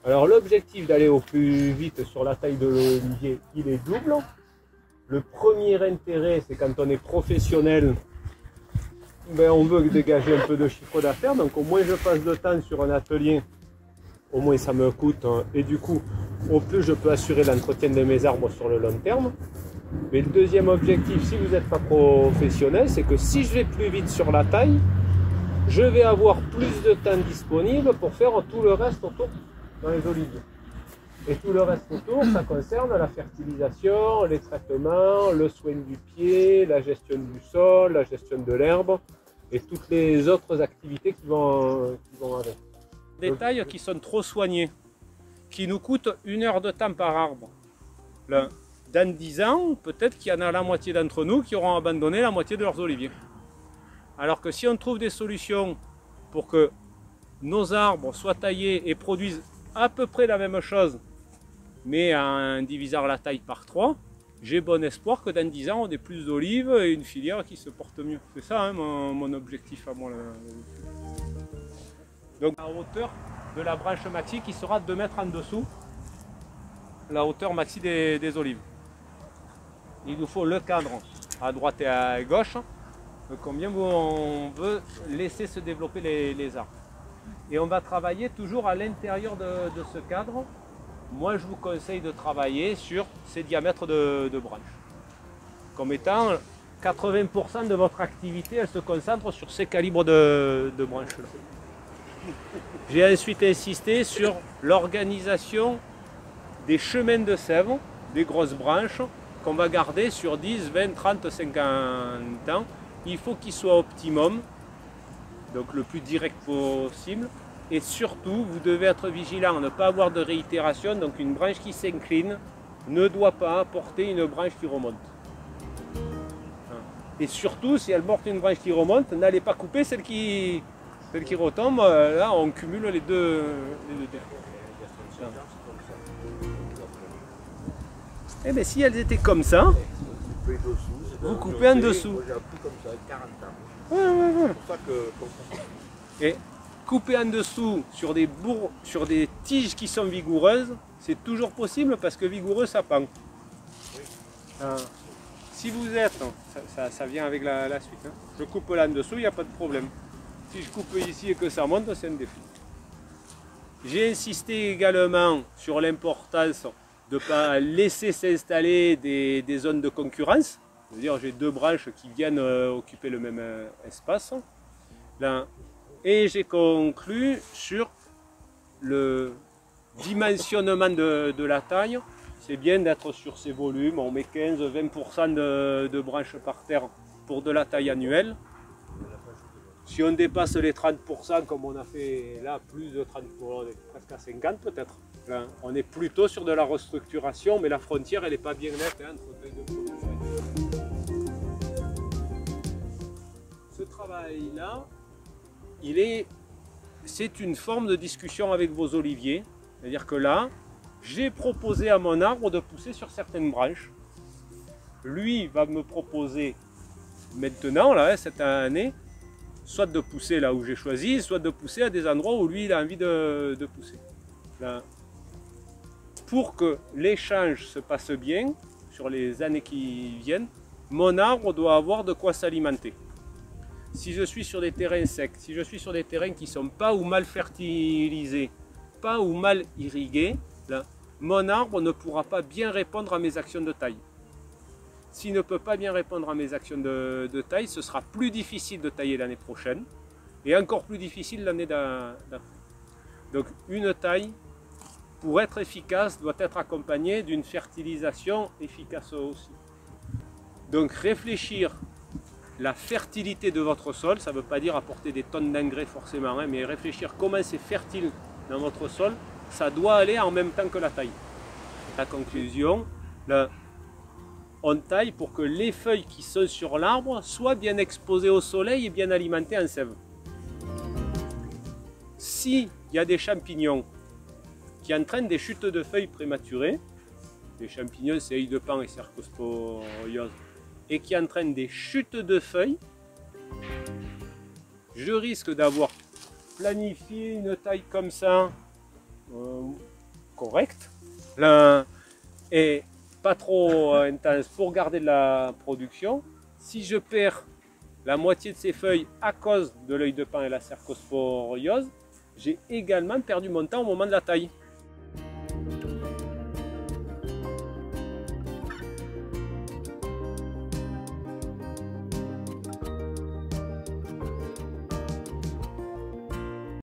Alors l'objectif d'aller au plus vite sur la taille de l'olivier, il est double. Le premier intérêt, c'est quand on est professionnel, ben, on veut dégager un peu de chiffre d'affaires. Donc au moins je passe de temps sur un atelier, au moins ça me coûte. Et du coup, au plus je peux assurer l'entretien de mes arbres sur le long terme. Mais le deuxième objectif, si vous n'êtes pas professionnel, c'est que si je vais plus vite sur la taille, je vais avoir plus de temps disponible pour faire tout le reste autour dans les oliviers. Et tout le reste autour, ça concerne la fertilisation, les traitements, le soin du pied, la gestion du sol, la gestion de l'herbe et toutes les autres activités qui vont avec. Des tailles qui sont trop soignées, qui nous coûtent 1 heure de temps par arbre. Là, dans 10 ans, peut-être qu'il y en a la moitié d'entre nous qui auront abandonné la moitié de leurs oliviers. Alors que si on trouve des solutions pour que nos arbres soient taillés et produisent à peu près la même chose, mais en divisant la taille par 3, j'ai bon espoir que dans 10 ans, on ait plus d'olives et une filière qui se porte mieux. C'est ça hein, mon objectif à moi. Donc la hauteur de la branche maxi qui sera 2 mètres en dessous, la hauteur maxi des olives. Il nous faut le cadre à droite et à gauche, combien on veut laisser se développer les arbres. Et on va travailler toujours à l'intérieur de ce cadre. Moi je vous conseille de travailler sur ces diamètres de branches. Comme étant 80% de votre activité, elle se concentre sur ces calibres de branches là. J'ai ensuite insisté sur l'organisation des chemins de sève, des grosses branches, qu'on va garder sur 10, 20, 30, 50 ans. Il faut qu'il soit optimum, donc le plus direct possible. Et surtout, vous devez être vigilant à ne pas avoir de réitération. Donc une branche qui s'incline ne doit pas porter une branche qui remonte. Et surtout, si elle porte une branche qui remonte, n'allez pas couper celle qui retombe. Là, on cumule les deux termes. Eh bien, si elles étaient comme ça, vous coupez en dessous. J'ai appris comme ça, 40 ans. Ouais. C'est pour ça que... Et couper en dessous sur des tiges qui sont vigoureuses, c'est toujours possible parce que vigoureux, ça pend. Oui. Si vous êtes, ça vient avec la suite, hein. Je coupe là en dessous, il n'y a pas de problème. Si je coupe ici et que ça monte, c'est un défi. J'ai insisté également sur l'importance de ne pas laisser s'installer des zones de concurrence. C'est-à-dire j'ai 2 branches qui viennent occuper le même espace. Là. Et j'ai conclu sur le dimensionnement de la taille. C'est bien d'être sur ces volumes. On met 15-20% de branches par terre pour de la taille annuelle. Si on dépasse les 30%, comme on a fait là, plus de 30%, on est presque à 50 peut-être. On est plutôt sur de la restructuration, mais la frontière elle n'est pas bien nette hein, entre taille de production. Ce travail-là, c'est une forme de discussion avec vos oliviers. C'est-à-dire que là, j'ai proposé à mon arbre de pousser sur certaines branches. Lui va me proposer maintenant, là, cette année, soit de pousser là où j'ai choisi, soit de pousser à des endroits où lui il a envie de pousser. Là. Pour que l'échange se passe bien sur les années qui viennent, mon arbre doit avoir de quoi s'alimenter. Si je suis sur des terrains secs, si je suis sur des terrains qui ne sont pas ou mal fertilisés, pas ou mal irrigués, là, mon arbre ne pourra pas bien répondre à mes actions de taille. S'il ne peut pas bien répondre à mes actions de taille, ce sera plus difficile de tailler l'année prochaine et encore plus difficile l'année d'après. Donc une taille, pour être efficace, doit être accompagnée d'une fertilisation efficace aussi. Donc réfléchir la fertilité de votre sol, ça ne veut pas dire apporter des tonnes d'engrais forcément, hein, mais réfléchir comment c'est fertile dans votre sol, ça doit aller en même temps que la taille. La conclusion, on taille pour que les feuilles qui sont sur l'arbre soient bien exposées au soleil et bien alimentées en sève. S'il y a des champignons qui entraînent des chutes de feuilles prématurées, les champignons c'est œil de paon et cercosporiose, et qui entraînent des chutes de feuilles, je risque d'avoir planifié une taille comme ça, correcte, là, et pas trop intense pour garder de la production. Si je perds la moitié de ces feuilles à cause de l'œil de paon et la cercosporiose, j'ai également perdu mon temps au moment de la taille.